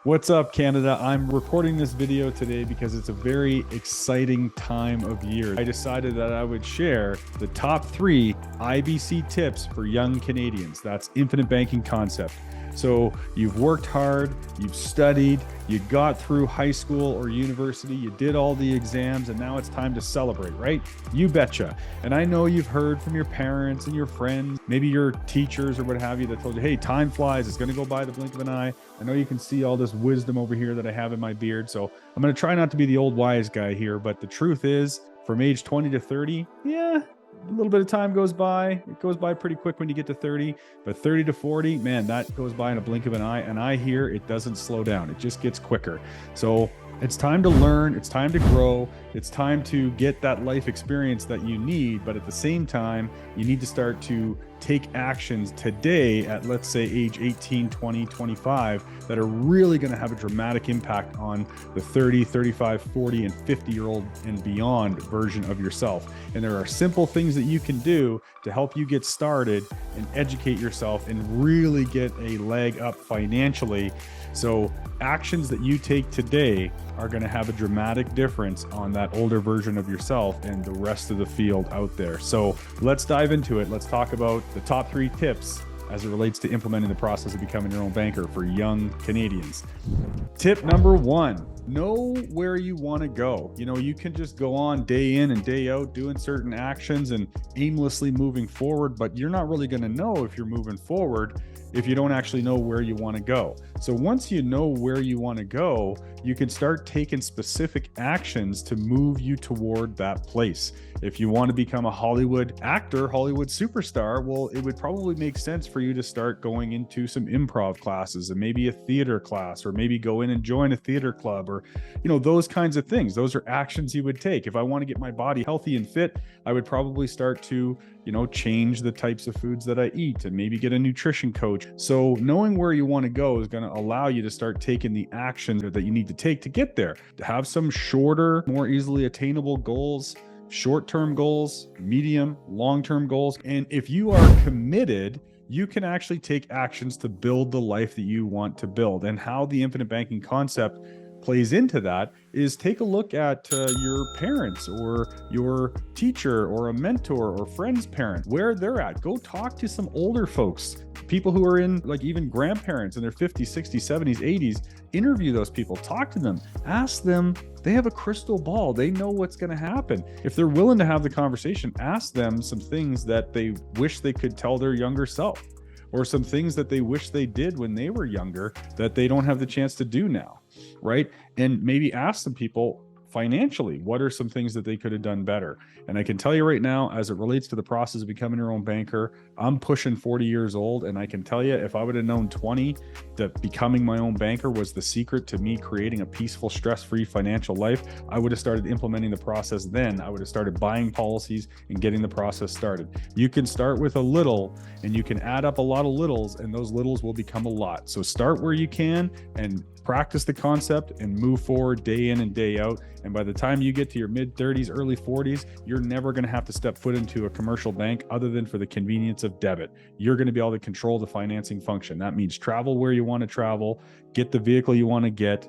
What's up, Canada? I'm recording this video today because it's a very exciting time of year. I decided that I would share the top 3 IBC tips for young Canadians. That's infinite banking concept. So you've worked hard, you've studied, you got through high school or university, you did all the exams, and now it's time to celebrate, right? You betcha. And I know you've heard from your parents and your friends, maybe your teachers or what have you, that told you, hey, time flies, it's gonna go by the blink of an eye. I know you can see all this wisdom over here that I have in my beard, so I'm gonna try not to be the old wise guy here, but the truth is, from age 20 to 30, a little bit of time goes by. It goes by pretty quick when you get to 30, but 30 to 40, man, that goes by in a blink of an eye. And I hear it doesn't slow down. It just gets quicker. So it's time to learn. It's time to grow. It's time to get that life experience that you need. But at the same time, you need to start to take actions today at, let's say, age 18, 20, 25, that are really going to have a dramatic impact on the 30, 35, 40, and 50-year-old and beyond version of yourself. And there are simple things that you can do to help you get started and educate yourself and really get a leg up financially. So actions that you take today are going to have a dramatic difference on that older version of yourself and the rest of the field out there. So let's dive into it. Let's talk about the top 3 tips as it relates to implementing the process of becoming your own banker for young Canadians. Tip number 1, know where you want to go. You know, you can just go on day in and day out doing certain actions and aimlessly moving forward, but you're not really going to know if you're moving forward if you don't actually know where you want to go. So once you know where you want to go, you can start taking specific actions to move you toward that place. If you want to become a Hollywood actor, Hollywood superstar, well, it would probably make sense for you to start going into some improv classes and maybe a theater class, or maybe go in and join a theater club, or, you know, those kinds of things. Those are actions you would take. If I want to get my body healthy and fit, I would probably start to, change the types of foods that I eat and maybe get a nutrition coach. So knowing where you want to go is going to allow you to start taking the actions that you need to take to get there, to have some shorter, more easily attainable goals, short-term goals, medium, long-term goals. And if you are committed, you can actually take actions to build the life that you want to build. And how the infinite banking concept plays into that is, take a look at your parents or your teacher or a mentor or friend's parent, where they're at. Go talk to some older folks, people who are in, like, even grandparents in their 50s, 60s, 70s, 80s. Interview those people, talk to them, ask them. They have a crystal ball. They know what's going to happen. If they're willing to have the conversation, ask them some things that they wish they could tell their younger self, or some things that they wish they did when they were younger that they don't have the chance to do now, right? And maybe ask some people financially, what are some things that they could have done better? And I can tell you right now, as it relates to the process of becoming your own banker, I'm pushing 40 years old. And I can tell you, if I would have known 20, that becoming my own banker was the secret to me creating a peaceful, stress-free financial life, I would have started implementing the process then. I would have started buying policies and getting the process started. You can start with a little, and you can add up a lot of littles, and those littles will become a lot. So start where you can and practice the concept and move forward day in and day out. And by the time you get to your mid 30s, early 40s, you're never going to have to step foot into a commercial bank other than for the convenience of debit. You're going to be able to control the financing function. That means travel where you want to travel, get the vehicle you want to get,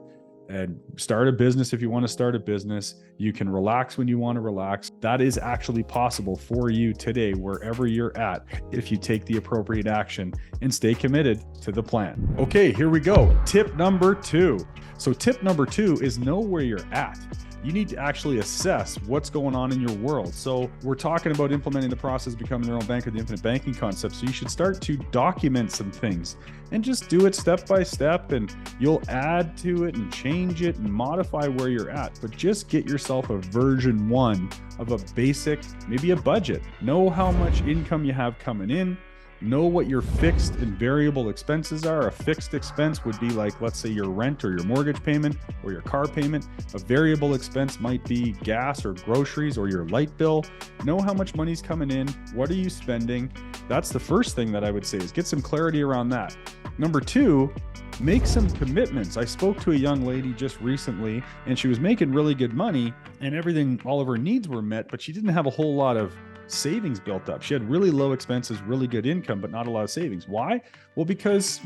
and start a business if you want to start a business. You can relax when you want to relax. That is actually possible for you today, wherever you're at, if you take the appropriate action and stay committed to the plan. Okay, here we go. Tip number 2. So tip number 2 is know where you're at. You need to actually assess what's going on in your world. So we're talking about implementing the process of becoming your own banker, the infinite banking concept. So you should start to document some things and just do it step by step, and you'll add to it and change it and modify where you're at. But just get yourself a version 1 of a basic, maybe a budget. Know how much income you have coming in. Know what your fixed and variable expenses are. A fixed expense would be like, let's say, your rent or your mortgage payment or your car payment. A variable expense might be gas or groceries or your light bill. Know how much money's coming in. What are you spending? That's the first thing that I would say, is get some clarity around that. Number 2, make some commitments. I spoke to a young lady just recently, and she was making really good money and everything, all of her needs were met, but she didn't have a whole lot of savings built up. She had really low expenses, really good income, but not a lot of savings. Why? Well, because,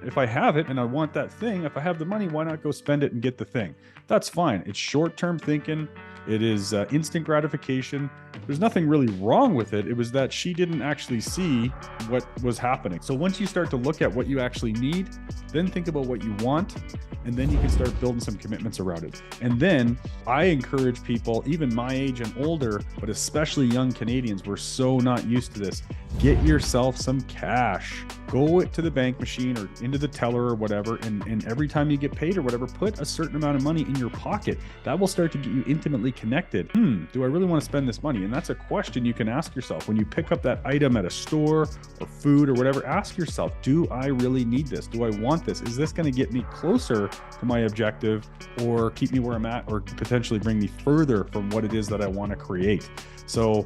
If I have it and I want that thing, if I have the money, why not go spend it and get the thing? That's fine. It's short-term thinking. It is instant gratification. There's nothing really wrong with it. It was that she didn't actually see what was happening. So once you start to look at what you actually need, then think about what you want, and then you can start building some commitments around it. And then I encourage people, even my age and older, but especially young Canadians, we're so not used to this. Get yourself some cash. Go to the bank machine or into the teller or whatever, and every time you get paid or whatever, put a certain amount of money in your pocket. That will start to get you intimately connected. Do I really want to spend this money? And that's a question you can ask yourself. When you pick up that item at a store or food or whatever, ask yourself, do I really need this? Do I want this? Is this going to get me closer to my objective or keep me where I'm at or potentially bring me further from what it is that I want to create? So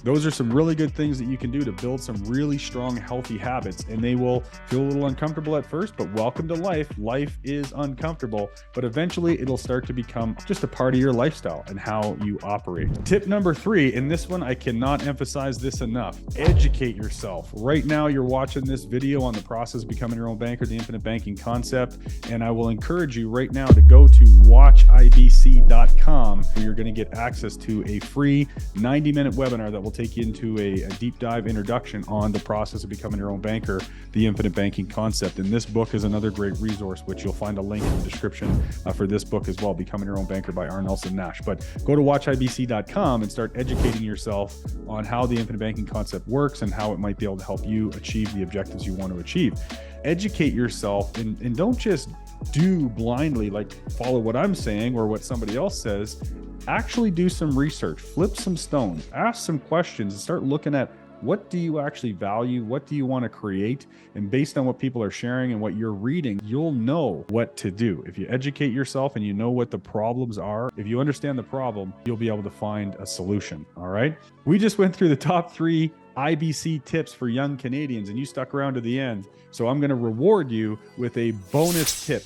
those are some really good things that you can do to build some really strong, healthy habits, and they will feel a little uncomfortable at first, but welcome to life. Life is uncomfortable, but eventually it'll start to become just a part of your lifestyle and how you operate. Tip number 3, and this one, I cannot emphasize this enough. Educate yourself. Right now, you're watching this video on the process of becoming your own banker, the infinite banking concept, and I will encourage you right now to go to watchibc.com. You're going to get access to a free 90-minute webinar that will take you into a deep dive introduction on the process of becoming your own banker, the infinite banking concept. And this book is another great resource, which you'll find a link in the description for this book as well, Becoming Your Own Banker by R. Nelson Nash. But go to watchibc.com and start educating yourself on how the infinite banking concept works and how it might be able to help you achieve the objectives you want to achieve. Educate yourself and don't just do blindly, like follow what I'm saying or what somebody else says. Actually do some research, flip some stones, ask some questions, and start looking at what do you actually value? What do you want to create? And based on what people are sharing and what you're reading, you'll know what to do. If you educate yourself and you know what the problems are, if you understand the problem, you'll be able to find a solution. All right. We just went through the top 3 IBC tips for young Canadians, and you stuck around to the end. So I'm going to reward you with a bonus tip.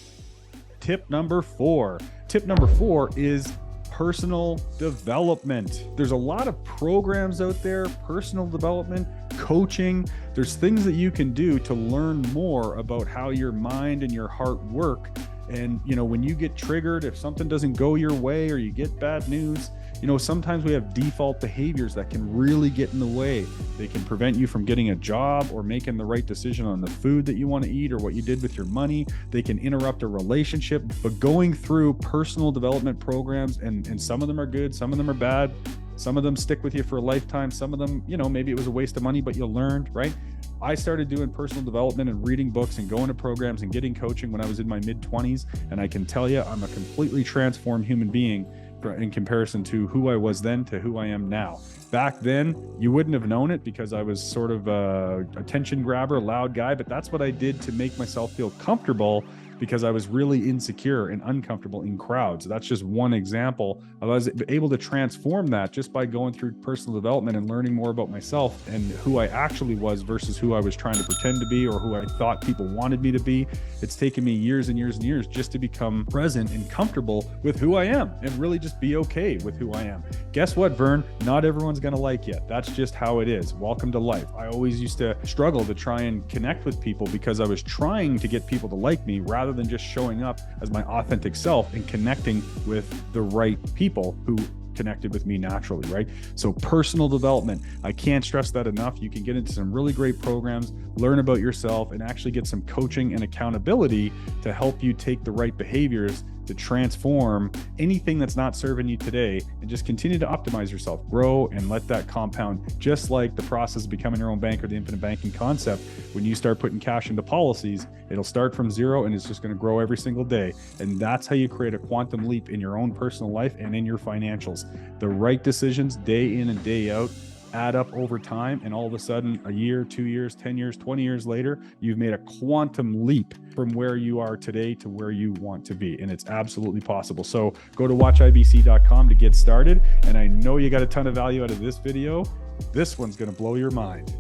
Tip number 4. Tip number 4 is personal development. There's a lot of programs out there, personal development, coaching. There's things that you can do to learn more about how your mind and your heart work. And, when you get triggered, if something doesn't go your way or you get bad news, sometimes we have default behaviors that can really get in the way. They can prevent you from getting a job or making the right decision on the food that you want to eat or what you did with your money. They can interrupt a relationship. But going through personal development programs, and some of them are good, some of them are bad. Some of them stick with you for a lifetime. Some of them, maybe it was a waste of money, but you learned, right? I started doing personal development and reading books and going to programs and getting coaching when I was in my mid-20s. And I can tell you, I'm a completely transformed human being in comparison to who I was then to who I am now. Back then, you wouldn't have known it because I was sort of a attention grabber, loud guy, but that's what I did to make myself feel comfortable because I was really insecure and uncomfortable in crowds. That's just one example. I was able to transform that just by going through personal development and learning more about myself and who I actually was versus who I was trying to pretend to be or who I thought people wanted me to be. It's taken me years and years and years just to become present and comfortable with who I am and really just be okay with who I am. Guess what, Vern? Not everyone's gonna like you. That's just how it is. Welcome to life. I always used to struggle to try and connect with people because I was trying to get people to like me rather than just showing up as my authentic self and connecting with the right people who connected with me naturally, right? So personal development, I can't stress that enough. You can get into some really great programs, learn about yourself, and actually get some coaching and accountability to help you take the right behaviors to transform anything that's not serving you today and just continue to optimize yourself, grow, and let that compound. Just like the process of becoming your own banker, the infinite banking concept, when you start putting cash into policies, it'll start from zero and it's just going to grow every single day. And that's how you create a quantum leap in your own personal life and in your financials. The right decisions day in and day out add up over time, and all of a sudden, a year, 2 years, 10 years, 20 years later, you've made a quantum leap from where you are today to where you want to be. And it's absolutely possible. So go to watchibc.com to get started. And I know you got a ton of value out of this video. This one's going to blow your mind.